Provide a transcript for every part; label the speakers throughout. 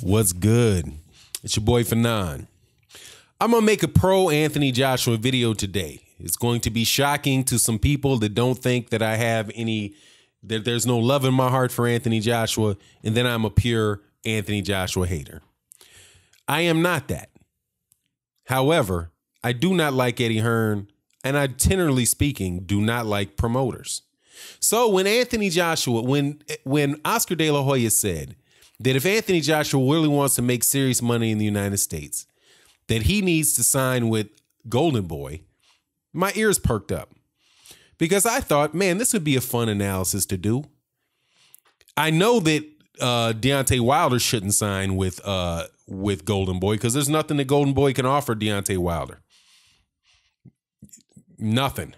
Speaker 1: What's good? It's your boy Fanon. I'm going to make a pro Anthony Joshua video today. It's going to be shocking to some people that don't think that I have that there's no love in my heart for Anthony Joshua, and then I'm a pure Anthony Joshua hater. I am not that. However, I do not like Eddie Hearn, and I, generally speaking, do not like promoters. So when Anthony Joshua, when Oscar De La Hoya said that if Anthony Joshua really wants to make serious money in the United States, that he needs to sign with Golden Boy, my ears perked up. Because I thought, man, this would be a fun analysis to do. I know that Deontay Wilder shouldn't sign with Golden Boy because there's nothing that Golden Boy can offer Deontay Wilder. Nothing.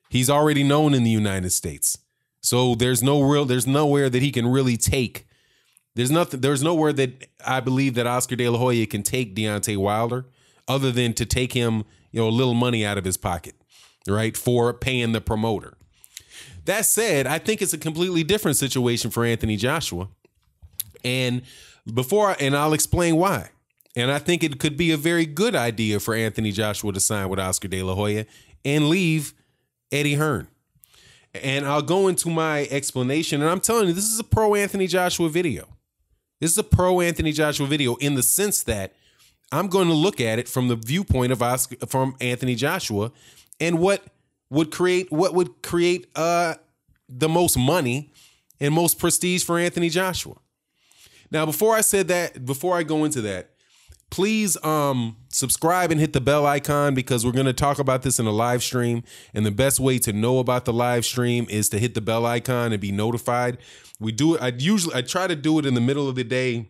Speaker 1: He's already known in the United States. So there's nowhere that he can really take. There's nowhere that I believe that Oscar De La Hoya can take Deontay Wilder other than to take him, a little money out of his pocket, right, for paying the promoter. That said, I think it's a completely different situation for Anthony Joshua. And I'll explain why. And I think it could be a very good idea for Anthony Joshua to sign with Oscar De La Hoya and leave Eddie Hearn. And I'll go into my explanation. And I'm telling you, this is a pro Anthony Joshua video. This is a pro Anthony Joshua video in the sense that I'm going to look at it from the viewpoint of from Anthony Joshua and what would create the most money and most prestige for Anthony Joshua. Now, before I go into that, please subscribe and hit the bell icon because we're going to talk about this in a live stream. And the best way to know about the live stream is to hit the bell icon and be notified. We do it. I try to do it in the middle of the day,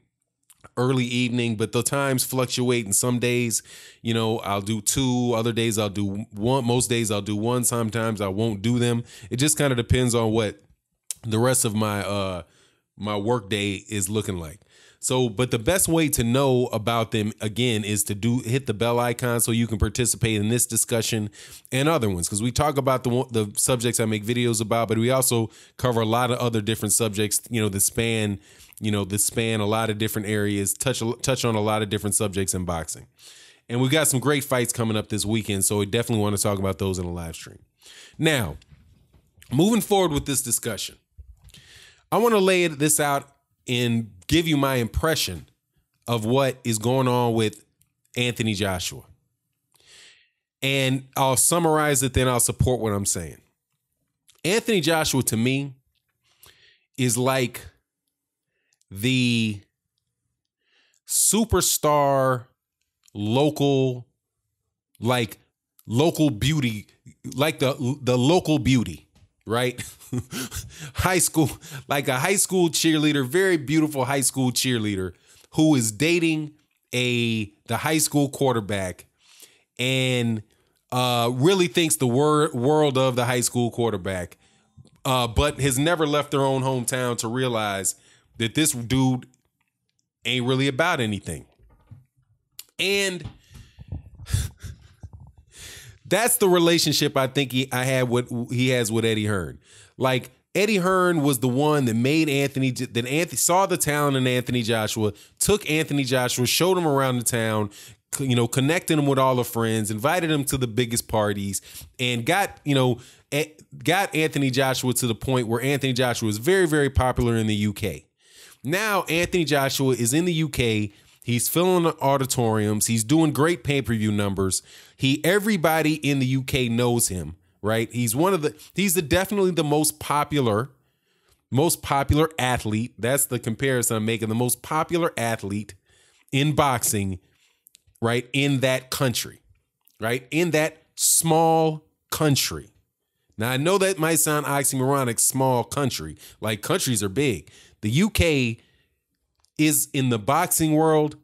Speaker 1: early evening, but the times fluctuate. And some days, I'll do 2. Other days I'll do 1. Most days I'll do 1. Sometimes I won't do them. It just kind of depends on what the rest of my work day is looking like. So, but the best way to know about them, again, is to hit the bell icon so you can participate in this discussion and other ones. Because we talk about the subjects I make videos about, but we also cover a lot of other different subjects, that span a lot of different areas, touch on a lot of different subjects in boxing. And we've got some great fights coming up this weekend, so we definitely want to talk about those in a live stream. Now, moving forward with this discussion, I want to lay this out and give you my impression of what is going on with Anthony Joshua. And I'll summarize it, then I'll support what I'm saying. Anthony Joshua, to me, is like the superstar local beauty, like the local beauty, right? High school, like a high school cheerleader, very beautiful high school cheerleader who is dating the high school quarterback and really thinks the world of the high school quarterback, but has never left their own hometown to realize that this dude ain't really about anything. And that's the relationship I think he has with Eddie Hearn. Like, Eddie Hearn was the one that made Anthony saw the talent in Anthony Joshua, took Anthony Joshua, showed him around the town, connected him with all the friends, invited him to the biggest parties, and got Anthony Joshua to the point where Anthony Joshua is very, very popular in the UK. Now Anthony Joshua is in the UK. He's filling the auditoriums. He's doing great pay-per-view numbers. Everybody in the UK knows him, right? He's definitely the most popular athlete. That's the comparison I'm making. The most popular athlete in boxing, right? In that country, right? In that small country. Now, I know that might sound oxymoronic, small country. Like, countries are big. The UK is, in the boxing world,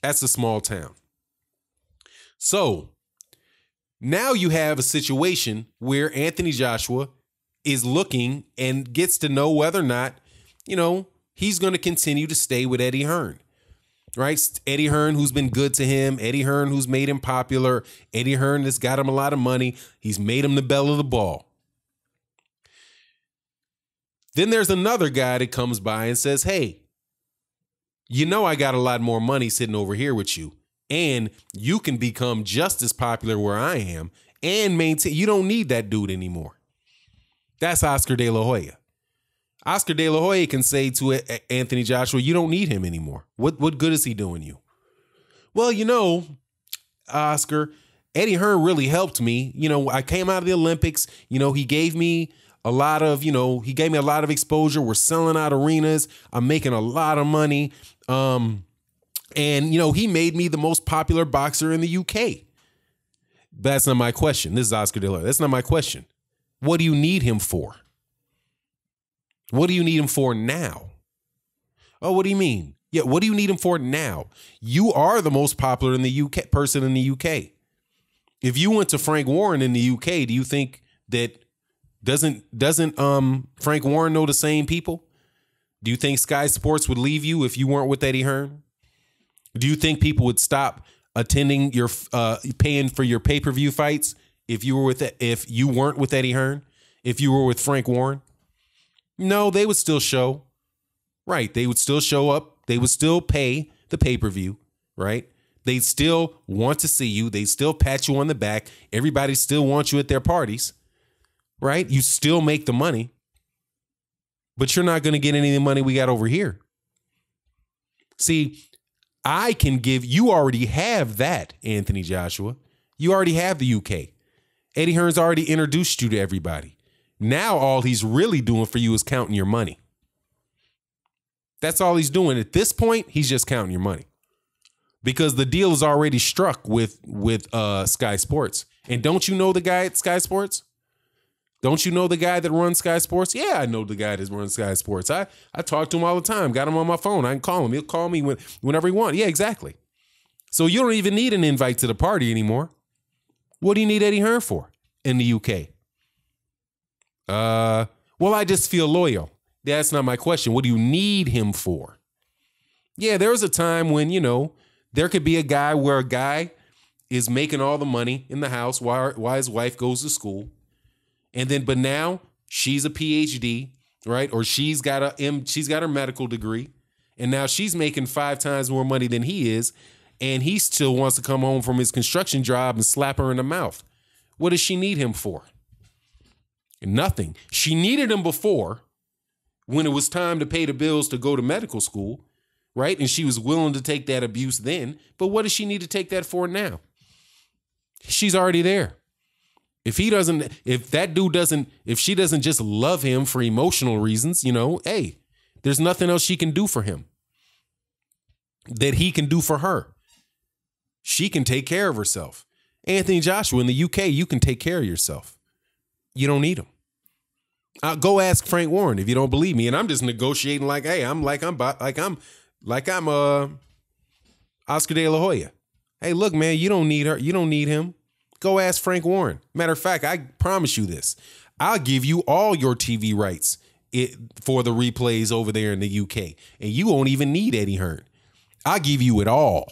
Speaker 1: that's a small town. So now you have a situation where Anthony Joshua is looking and gets to know whether or not, he's going to continue to stay with Eddie Hearn, right? Eddie Hearn, who's been good to him. Eddie Hearn, who's made him popular. Eddie Hearn has got him a lot of money. He's made him the belle of the ball. Then there's another guy that comes by and says, hey, You know I got a lot more money sitting over here with you. And you can become just as popular where I am and maintain. You don't need that dude anymore. That's Oscar De La Hoya. Oscar De La Hoya can say to Anthony Joshua, you don't need him anymore. What good is he doing you? Well, Oscar, Eddie Hearn really helped me. I came out of the Olympics. He gave me a lot of exposure. We're selling out arenas. I'm making a lot of money. And he made me the most popular boxer in the UK. That's not my question. This is Oscar De La Hoya. That's not my question. What do you need him for? What do you need him for now? Oh, what do you mean? Yeah, what do you need him for now? You are the most popular in the UK person in the UK. If you went to Frank Warren in the UK, do you think that doesn't Frank Warren know the same people? Do you think Sky Sports would leave you if you weren't with Eddie Hearn? Do you think people would stop attending your paying for your pay-per-view fights if you weren't with Eddie Hearn? If you were with Frank Warren? No, they would still show. Right, they would still show up. They would still pay the pay-per-view, right? They still want to see you. They still pat you on the back. Everybody still wants you at their parties, right? You still make the money, but you're not going to get any of the money we got over here. See, you already have that, Anthony Joshua. You already have the UK. Eddie Hearn's already introduced you to everybody. Now all he's really doing for you is counting your money. That's all he's doing. At this point, he's just counting your money. Because the deal is already struck with Sky Sports. And don't you know the guy at Sky Sports? Don't you know the guy that runs Sky Sports? Yeah, I know the guy that runs Sky Sports. I talk to him all the time. Got him on my phone. I can call him. He'll call me whenever he wants. Yeah, exactly. So you don't even need an invite to the party anymore. What do you need Eddie Hearn for in the UK? Well, I just feel loyal. That's not my question. What do you need him for? Yeah, there was a time when, there could be a guy where a guy is making all the money in the house while his wife goes to school. But now she's a PhD, right? Or she's got her medical degree. And now she's making 5 times more money than he is. And he still wants to come home from his construction job and slap her in the mouth. What does she need him for? Nothing. She needed him before when it was time to pay the bills to go to medical school, right? And she was willing to take that abuse then. But what does she need to take that for now? She's already there. If she doesn't just love him for emotional reasons, hey, there's nothing else she can do for him that he can do for her. She can take care of herself. Anthony Joshua, in the UK, you can take care of yourself. You don't need him. Go ask Frank Warren if you don't believe me. And I'm just negotiating like, hey, I'm Oscar De La Hoya. Hey, look, man, you don't need her. You don't need him. Go ask Frank Warren. Matter of fact, I promise you this. I'll give you all your TV rights for the replays over there in the UK. And you won't even need Eddie Hearn. I'll give you it all.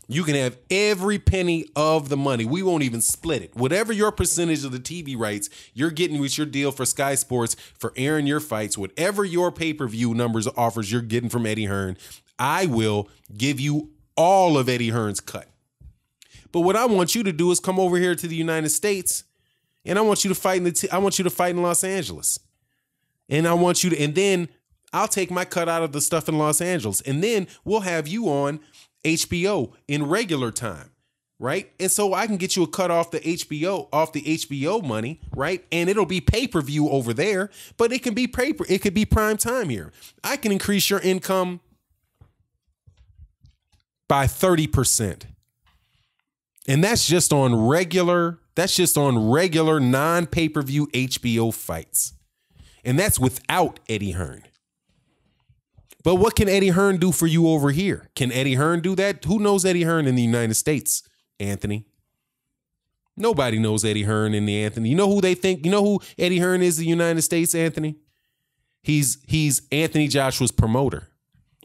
Speaker 1: You can have every penny of the money. We won't even split it. Whatever your percentage of the TV rights you're getting with your deal for Sky Sports for airing your fights, whatever your pay-per-view numbers offers you're getting from Eddie Hearn, I will give you all of Eddie Hearn's cut. But what I want you to do is come over here to the United States, and I want you to fight in Los Angeles. And then I'll take my cut out of the stuff in Los Angeles, and then we'll have you on HBO in regular time, right? And so I can get you a cut off the HBO money, right? And it'll be pay-per-view over there, but it can be it could be prime time here. I can increase your income by 30%. And that's just on regular non-pay-per-view HBO fights. And that's without Eddie Hearn. But what can Eddie Hearn do for you over here? Can Eddie Hearn do that? Who knows Eddie Hearn in the United States, Anthony? Nobody knows Eddie Hearn in the Anthony. You know who they think? You know who Eddie Hearn is in the United States, Anthony? He's Anthony Joshua's promoter.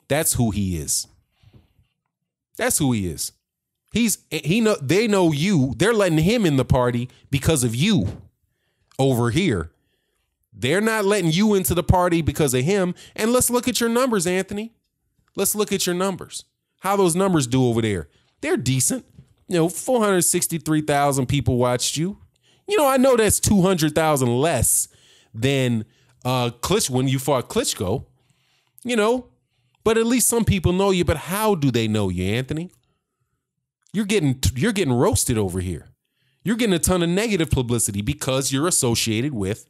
Speaker 1: That's who he is. That's who he is. They know you. They're letting him in the party because of you over here. They're not letting you into the party because of him. And let's look at your numbers, Anthony. Let's look at your numbers. How those numbers do over there. They're decent. 463,000 people watched you. I know that's 200,000 less than when you fought Klitschko, but at least some people know you. But how do they know you, Anthony? You're getting roasted over here. You're getting a ton of negative publicity because you're associated with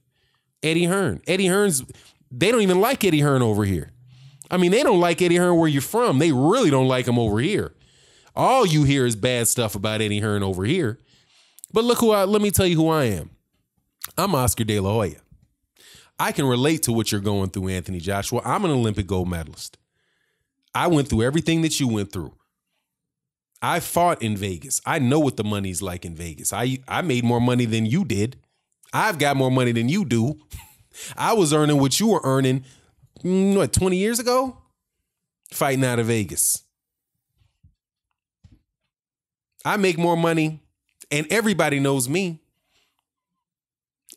Speaker 1: Eddie Hearn. They don't even like Eddie Hearn over here. I mean, they don't like Eddie Hearn where you're from. They really don't like him over here. All you hear is bad stuff about Eddie Hearn over here. But let me tell you who I am. I'm Oscar De La Hoya. I can relate to what you're going through, Anthony Joshua. I'm an Olympic gold medalist. I went through everything that you went through. I fought in Vegas. I know what the money's like in Vegas. I made more money than you did. I've got more money than you do. I was earning what you were earning, 20 years ago? Fighting out of Vegas. I make more money, and everybody knows me.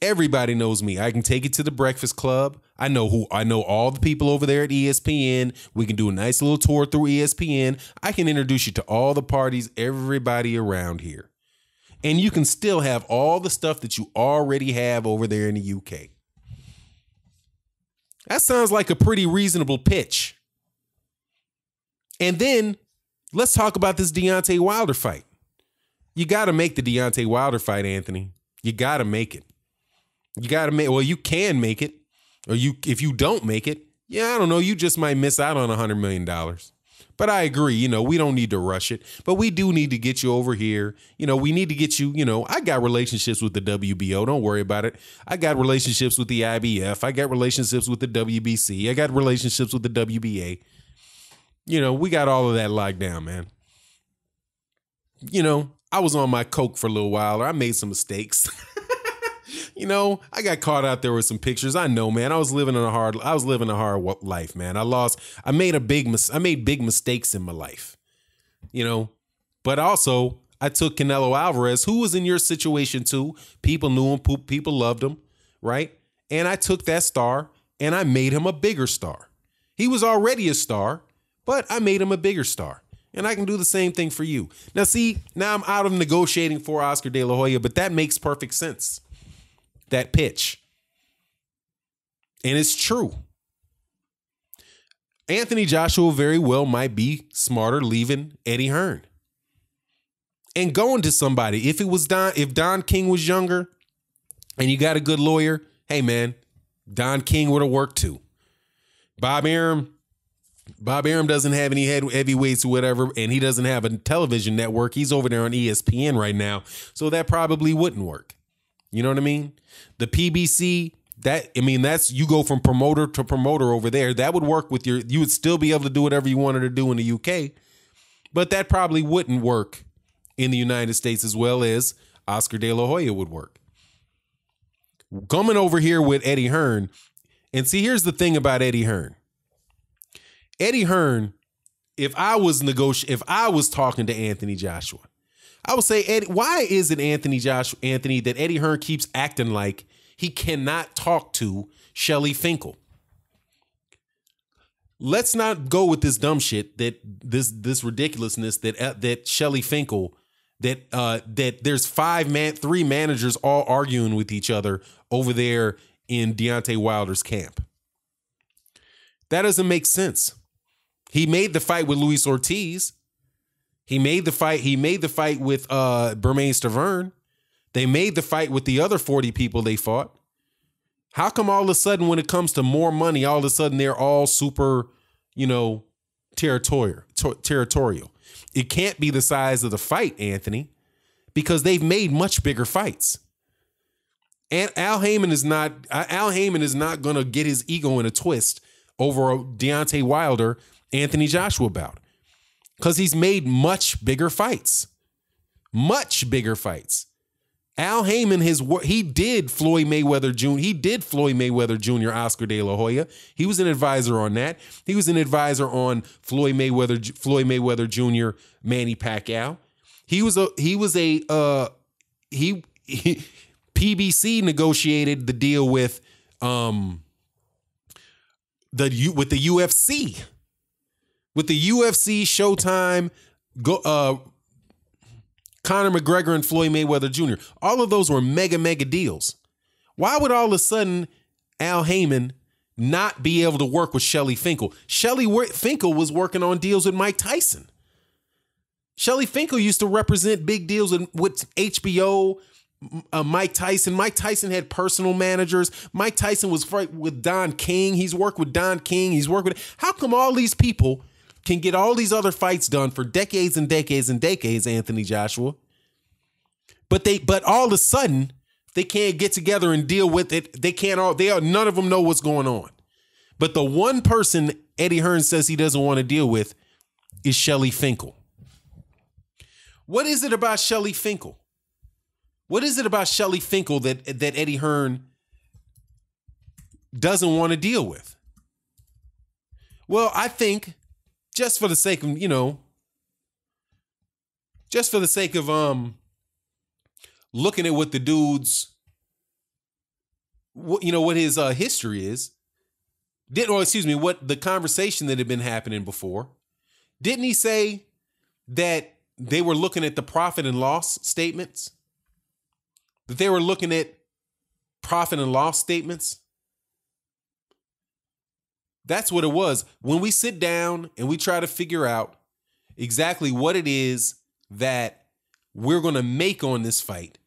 Speaker 1: Everybody knows me. I can take it to the Breakfast Club. I know all the people over there at ESPN. We can do a nice little tour through ESPN. I can introduce you to all the parties, everybody around here. And you can still have all the stuff that you already have over there in the UK. That sounds like a pretty reasonable pitch. And then let's talk about this Deontay Wilder fight. You got to make the Deontay Wilder fight, Anthony. You got to make it. You can make it. Or if you don't make it, I don't know, you just might miss out on $100 million. But I agree, we don't need to rush it. But we do need to get you over here. We need to get you, I got relationships with the WBO. Don't worry about it. I got relationships with the IBF. I got relationships with the WBC. I got relationships with the WBA. We got all of that locked down, man. I was on my coke for a little while. I made some mistakes. I got caught out there with some pictures. I know, man. I was living a hard life, man. I made big mistakes in my life, but also I took Canelo Alvarez, who was in your situation too. People knew him. People loved him. Right. And I took that star and I made him a bigger star. He was already a star, but I made him a bigger star. And I can do the same thing for you. Now I'm out of negotiating for Oscar De La Hoya, but that makes perfect sense. That pitch. And it's true. Anthony Joshua very well might be smarter leaving Eddie Hearn and going to somebody. If Don King was younger and you got a good lawyer, hey man, Don King would have worked too. Bob Arum doesn't have any heavyweights or whatever, and he doesn't have a television network. He's over there on ESPN right now, so that probably wouldn't work. You know what I mean? The PBC, that's you go from promoter to promoter over there. That would work with you would still be able to do whatever you wanted to do in the UK, but that probably wouldn't work in the United States as well as Oscar De La Hoya would work. Coming over here with Eddie Hearn, and see, here's the thing about Eddie Hearn. Eddie Hearn, if I was talking to Anthony Joshua, I would say, Eddie, why is it Anthony that Eddie Hearn keeps acting like he cannot talk to Shelly Finkel? Let's not go with this dumb shit that this ridiculousness that Shelly Finkel that there's three managers all arguing with each other over there in Deontay Wilder's camp. That doesn't make sense. He made the fight with Luis Ortiz. He made the fight with Bermane Stiverne. They made the fight with the other 40 people they fought. How come all of a sudden when it comes to more money, all of a sudden they're all super, territorial? It can't be the size of the fight, Anthony, because they've made much bigger fights. And Al Heyman is not going to get his ego in a twist over a Deontay Wilder, Anthony Joshua bout, because he's made much bigger fights. Much bigger fights. Al Heyman, he did Floyd Mayweather Jr. He did Floyd Mayweather Jr. Oscar De La Hoya. He was an advisor on that. He was an advisor on Floyd Mayweather Jr. Manny Pacquiao. PBC negotiated the deal with the UFC. with the UFC, Showtime, Conor McGregor and Floyd Mayweather Jr. All of those were mega deals. Why would all of a sudden Al Heyman not be able to work with Shelly Finkel? Shelly Finkel was working on deals with Mike Tyson. Shelly Finkel used to represent big deals with HBO, Mike Tyson. Mike Tyson had personal managers. Mike Tyson was with Don King. He's worked with Don King. He's worked with... How come all these people can get all these other fights done for decades and decades and decades, Anthony Joshua? But all of a sudden, they can't get together and deal with it. None of them know what's going on. But the one person Eddie Hearn says he doesn't want to deal with is Shelly Finkel. What is it about Shelly Finkel? What is it about Shelly Finkel that Eddie Hearn doesn't want to deal with? Well, I think just for the sake of, looking at what the dude's, what his history is, what the conversation that had been happening before, didn't he say that they were looking at the profit and loss statements? That they were looking at profit and loss statements? That's what it was. When we sit down and we try to figure out exactly what it is that we're going to make on this fight,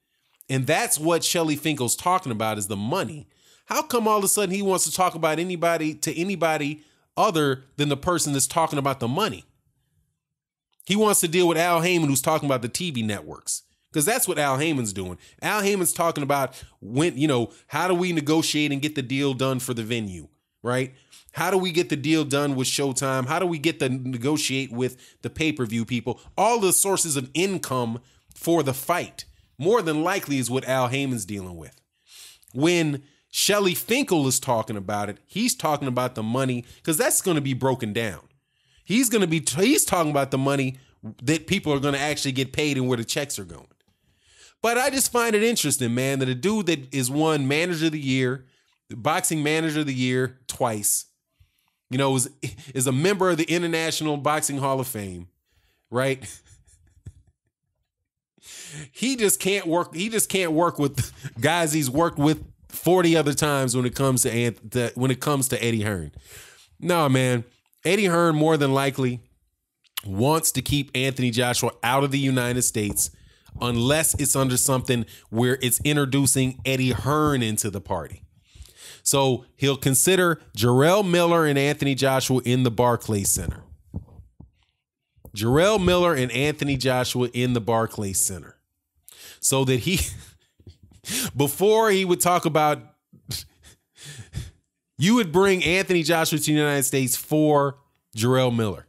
Speaker 1: and that's what Shelly Finkel's talking about, is the money. How come all of a sudden he wants to talk about anybody other than the person that's talking about the money? He wants to deal with Al Heyman, who's talking about the TV networks, because that's what Al Heyman's doing. Al Heyman's talking about how do we negotiate and get the deal done for the venue, right? How do we get the deal done with Showtime? How do we get the negotiate with the pay-per-view people? All the sources of income for the fight, more than likely, is what Al Heyman's dealing with. When Shelly Finkel is talking about it, he's talking about the money, because that's going to be broken down. He's talking about the money that people are going to actually get paid and where the checks are going. But I just find it interesting, man, that a dude that is won Manager of the Year, the Boxing Manager of the Year twice, is a member of the International Boxing Hall of Fame, right? He just can't work. He just can't work with guys he's worked with 40 other times when it comes to Eddie Hearn. No, man. Eddie Hearn more than likely wants to keep Anthony Joshua out of the United States unless it's under something where it's introducing Eddie Hearn into the party. So he'll consider Jarrell Miller and Anthony Joshua in the Barclays Center. Jarrell Miller and Anthony Joshua in the Barclays Center. So that before he would talk about, you would bring Anthony Joshua to the United States for Jarrell Miller,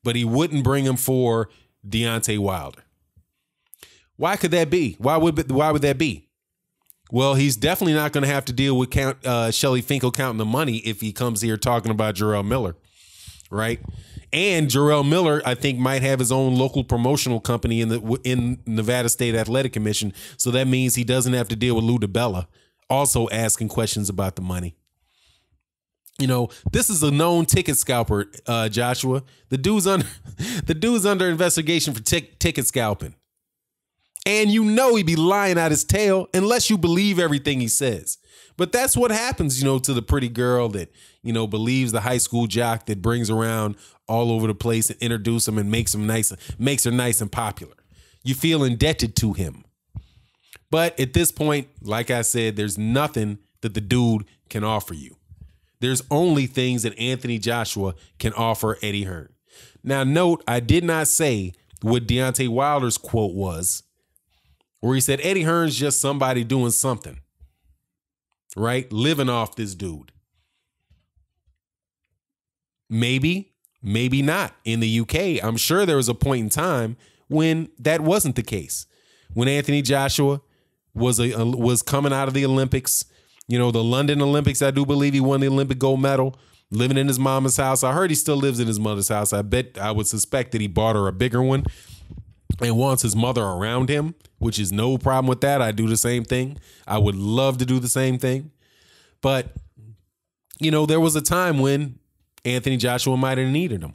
Speaker 1: but he wouldn't bring him for Deontay Wilder. Why could that be? Why would that be? Well, he's definitely not going to have to deal with Shelly Finkel counting the money if he comes here talking about Jarrell Miller, right? And Jarrell Miller, I think, might have his own local promotional company in Nevada State Athletic Commission, so that means he doesn't have to deal with Lou DiBella also asking questions about the money. This is a known ticket scalper, Joshua. The dude's under investigation for ticket scalping. And he'd be lying out his tail unless you believe everything he says. But that's what happens, to the pretty girl that, believes the high school jock that brings around all over the place and introduces him and makes her nice and popular. You feel indebted to him. But at this point, like I said, there's nothing that the dude can offer you. There's only things that Anthony Joshua can offer Eddie Hearn. Now, note, I did not say what Deontay Wilder's quote was, where he said Eddie Hearn's just somebody doing something, right? Living off this dude. Maybe not. In the UK, I'm sure there was a point in time when that wasn't the case. When Anthony Joshua was coming out of the Olympics, the London Olympics, I do believe he won the Olympic gold medal, living in his mama's house. I heard he still lives in his mother's house. I would suspect that he bought her a bigger one and wants his mother around him, which is no problem with that. I do the same thing. I would love to do the same thing. But, there was a time when Anthony Joshua might have needed him.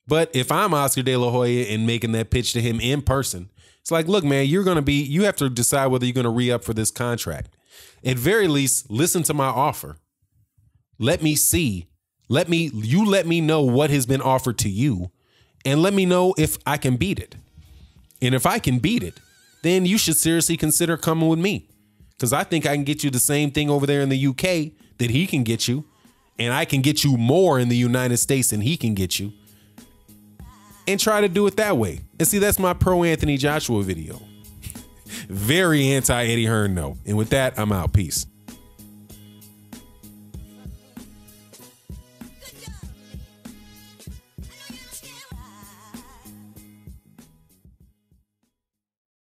Speaker 1: But if I'm Oscar De La Hoya and making that pitch to him in person, it's like, look, man, you have to decide whether you're going to re-up for this contract. At very least, listen to my offer. Let me see. Let me know what has been offered to you, and let me know if I can beat it. And if I can beat it, then you should seriously consider coming with me. Because I think I can get you the same thing over there in the UK that he can get you. And I can get you more in the United States than he can get you. And try to do it that way. And see, that's my pro Anthony Joshua video. Very anti Eddie Hearn, though. And with that, I'm out. Peace.